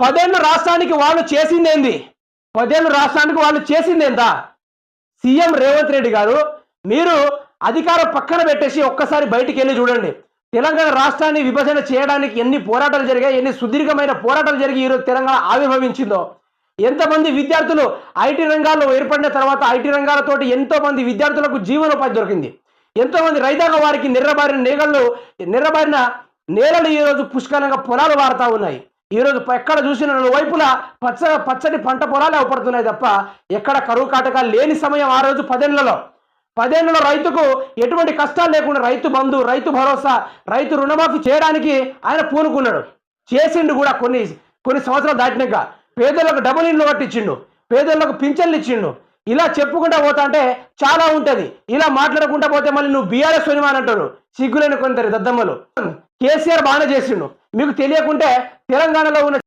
10 ఏళ్ళు రాష్ట్రానికి వాళ్ళు చేసిందేంది? 10 ఏళ్ళు రాష్ట్రానికి వాళ్ళు చేసిందేందా? సీఎం రేవంత్ రెడ్డి గారు, మీరు అధికారం పక్కన పెట్టేసి ఒక్కసారి బయటికి వెళ్ళి చూడండి. తెలంగాణ రాష్ట్రాన్ని విభజన చేయడానికి ఎన్ని పోరాటాలు జరిగాయి, ఎన్ని సుదీర్ఘమైన పోరాటాలు జరిగి ఈరోజు తెలంగాణ ఆవిర్భవించిందో. ఎంతమంది విద్యార్థులు ఐటీ రంగాల్లో ఏర్పడిన తర్వాత ఐటీ రంగాలతోటి ఎంతోమంది విద్యార్థులకు జీవనోపాధి దొరికింది. ఎంతోమంది రైతాంగ వారికి నిర్రబారిన నేలలు ఈరోజు పుష్కలంగా పొలాలు వారుతా ఉన్నాయి. ఈరోజు ఎక్కడ చూసిన వైపులా పచ్చని పంట పొలాలు అవపడుతున్నాయి తప్ప ఎక్కడ కరువు కాటకాలు లేని సమయం ఆ రోజు 10 ఏళ్లలో రైతుకు ఎటువంటి కష్టాలు లేకుండా రైతు బంధు, రైతు భరోసా, రైతు రుణమాఫీ చేయడానికి ఆయన పూనుకున్నాడు. చేసిండు కూడా కొన్ని సంవత్సరాలు దాటినాక పేదలకు డబుల్ ఇండ్లు కట్టించిండు, పేదలకు పింఛన్లు ఇచ్చిండు. ఇలా చెప్పుకుంటా పోతా అంటే చాలా ఉంటుంది. ఇలా మాట్లాడకుండా పోతే మళ్ళీ నువ్వు బీఆర్ఎస్ అని అంటారు. సిగ్గులేని కొందరు దద్దమ్మలు. కేసీఆర్ బాగానే చేసిండు. మీకు తెలియకుంటే తెలంగాణలో ఉన్న